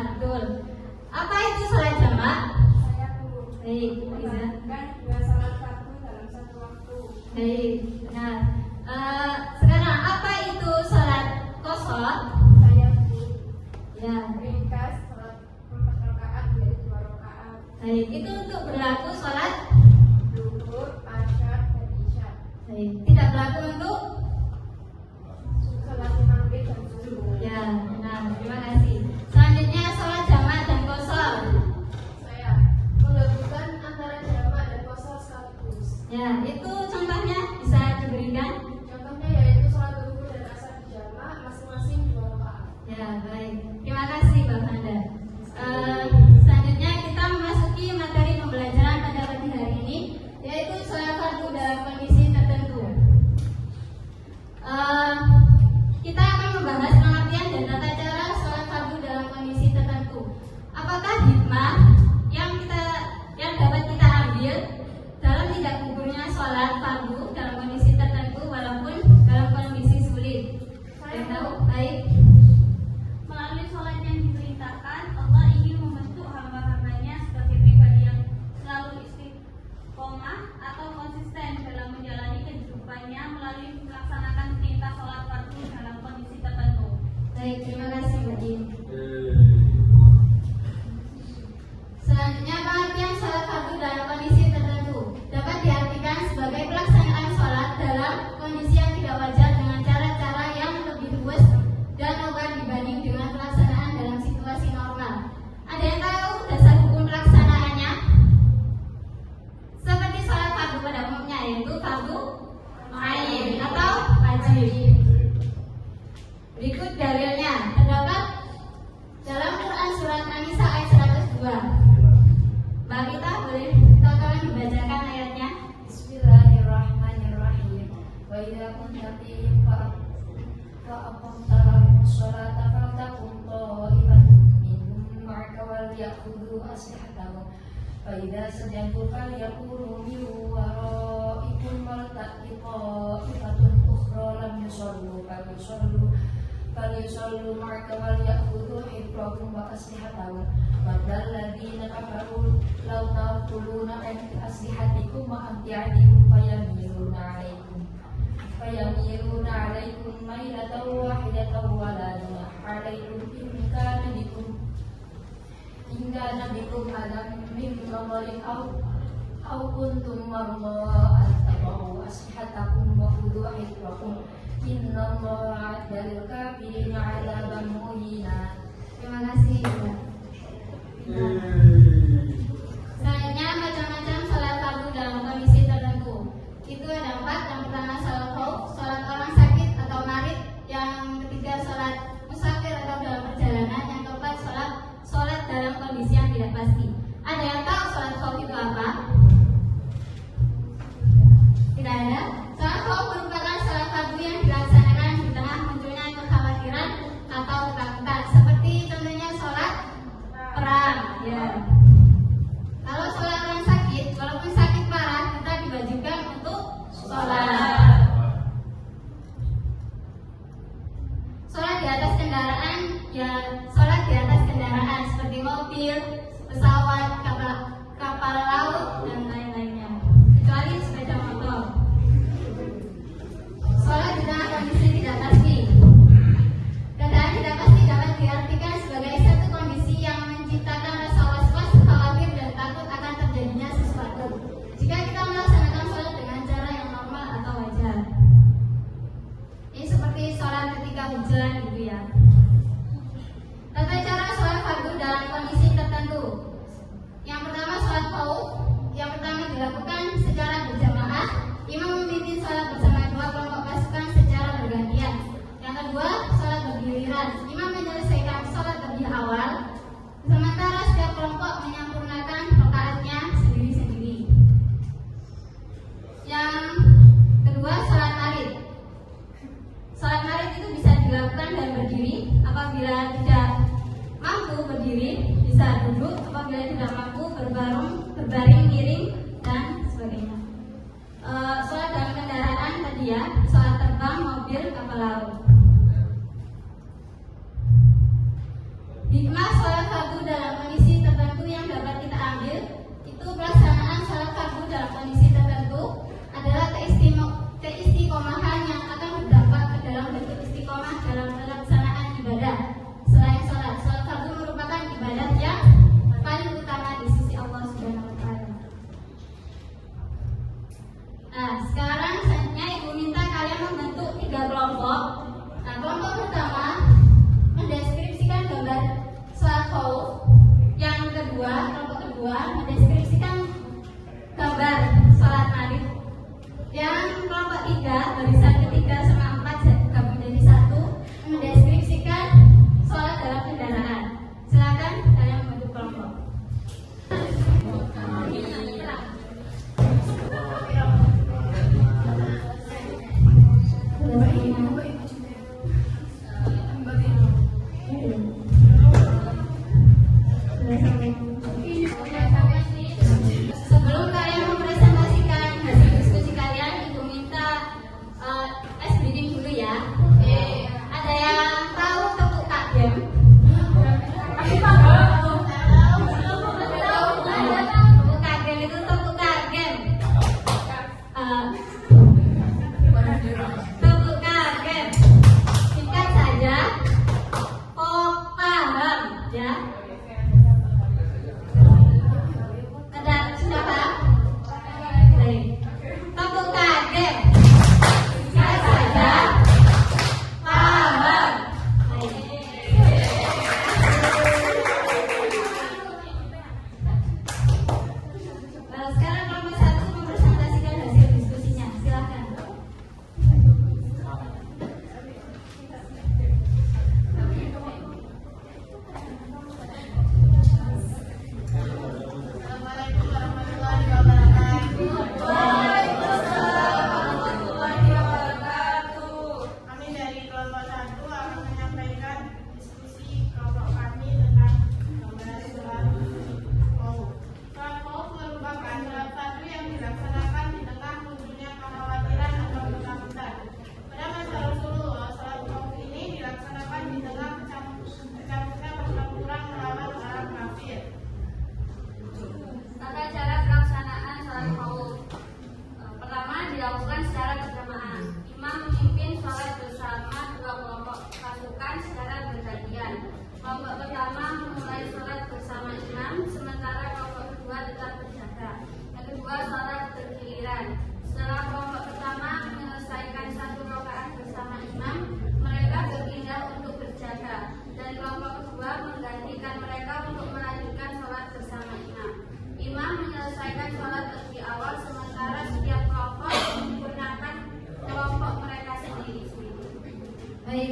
betul. Apa itu sholat jamak? Saya guru. Baik, Iza. Membandingkan dua sholat fardu dalam satu waktu. Baik, benar. Sekarang apa itu sholat qashar? Saya guru. Ya, Ringkas sholat 4 rakaat yaitu 2 rakaat. baik. Itu untuk berlaku sholat. Zuhur, asyar, dan isya. Baik. Tidak berlaku untuk. Sholat maghrib dan subuh. Ya, benar. Terima kasih. Selanjutnya sholat jamak dan qashar. Saya menggabungkan antara jamak dan qashar sekaligus. Ya, itu contohnya bisa diberikan. Contohnya yaitu sholat zuhur dan asar di jamak masing-masing 2 rakaat. Ya, baik. Terima kasih, Mbak Fanda. Selanjutnya kita memasuki materi pembelajaran pada pagi hari ini, yaitu sholat fardu dalam kondisi tertentu. Kita akan membahas pengertian dan tata cara sholat fardu dalam kondisi tertentu. Apakah hikmah yang dapat kita ambil dalam tidak gugurnya sholat fardu dalam kondisi tertentu walaupun dalam kondisi sulit? Yang tahu? Baik. Melalui sholat yang diperintahkan, Allah ingin membentuk hamba-hambanya sebagai pribadi yang selalu istiqomah atau konsisten dalam menjalani kehidupannya melalui melaksanakan perintah sholat fardu dalam kondisi tertentu. Baik, terima kasih Mbak Din. Selanjutnya, pengertian sholat fardu dalam kondisi tertentu dapat diartikan sebagai pelaksanaan sholat dalam kondisi yang tidak wajar dengan cara-cara yang lebih luas dan longgar dibanding dengan pelaksanaan dalam situasi normal. Ada yang tahu dasar hukum pelaksanaannya? Seperti sholat fardu pada umumnya, yaitu fardu ain atau wajib. Berikut dalilnya terdapat dalam Quran surat An-Nisa ayat 102. Mbak Rita boleh tolong dibacakan ayatnya? Bismillahirrahmanirrahim. Wa idza kunta fihim fa aqamta lahumus sholata faltaqum ta'ifatun minhum ma'aka wal ya'khudhu aslihatahum. Fa idza sajadu falyaqulu min wara'ikum wal ta'ti ta'ifatun ukhra lam yusallu falyusallu ma'aka wal ya'khudhu hidrahum wa aslihatahum. Wadal ladina kafaru law taquluna an aslihatikum wa amti'atikum fayamiluna 'alaikum mailatan wahidatan wa la junaha 'alaikum in kana bikum adam min qamarin aw kuntum marda an tabawu aslihatakum wa khudhu hidrakum innallaha 'adal kafirina 'adzaban muhina. Terima kasih. Selanjutnya, macam-macam sholat fardu dalam kondisi tertentu. Itu ada 4. Yang pertama sholat khauf, sholat orang sakit atau marid. Yang ketiga sholat musafir atau dalam perjalanan. Yang keempat sholat dalam kondisi yang tidak pasti. Ada yang tahu sholat khauf itu apa? Tidak ada. Sholat khauf merupakan sholat fardu yang dilaksanakan di tengah munculnya kekhawatiran atau ketakutan, seperti contohnya sholat perang. Ya. Kalau sholat orang sakit, walaupun sakit parah, kita diwajibkan untuk sholat. Sholat di atas kendaraan, ya sholat di atas kendaraan seperti mobil, pesawat, kapal laut dan lain-lainnya. Kecuali sepeda motor. Sholat di tengah kondisi tidak pasti. Keadaan tidak pasti dapat diartikan sebagai satu kondisi yang menciptakan rasa was-was, khawatir, dan takut akan terjadinya sesuatu jika kita melaksanakan sholat dengan cara yang normal atau wajar. Ini seperti sholat ketika hujan gitu ya. Tata cara sholat fardu dalam kondisi tertentu. Yang pertama sholat khauf. Yang pertama dilakukan secara berjamaah. Imam memimpin sholat bersama 2 kelompok pasukan secara bergantian. Yang kedua, sholat bergiliran. Imam menyelesaikan sholat lebih awal, sementara setiap kelompok menyempurnakan rakaatnya sendiri-sendiri. Yang kedua, sholat marid. Sholat marid itu bisa dilakukan dan berdiri. Apabila tidak mampu berdiri, bisa duduk. Apabila tidak mampu berbaring miring dan sebagainya. Sholat dalam kendaraan tadi ya, sholat terbang, mobil, kapal laut. Hikmah sholat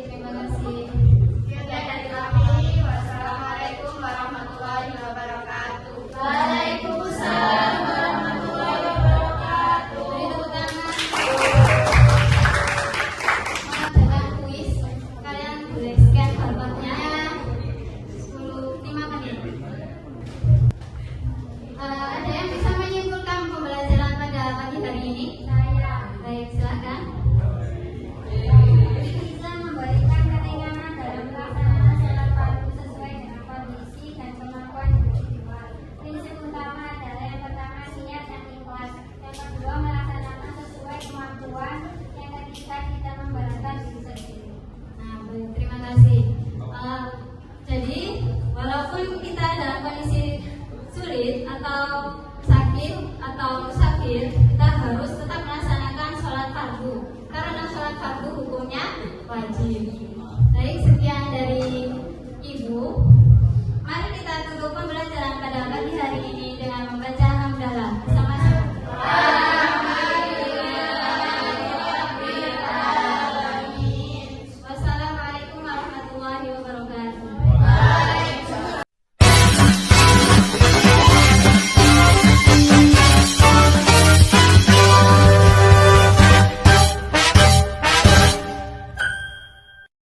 terima kasih. Sekian dari kami. Wassalamualaikum warahmatullahi wabarakatuh. Waalaikumsalam warahmatullahi wabarakatuh. Beri tepuk tangan. Mengadakan kuis, kalian boleh scan barcode-nya 5 menit. Ada yang bisa menyimpulkan pembelajaran pada pagi hari ini? Baik, silakan. Bisa memberikan keringanan dalam pelaksanaan sholat fardu sesuai dengan kondisi dan kemampuan individual. Prinsip utama adalah yang pertama niat dan ikhlas, yang kedua melaksanakan sesuai kemampuan, yang ketiga tidak memberatkan diri sendiri. Nah, baik, terima kasih. Jadi, walaupun kita dalam kondisi sulit atau sakit atau musafir, kita harus tetap melaksanakan sholat fardu karena sholat fardu hukumnya wajib.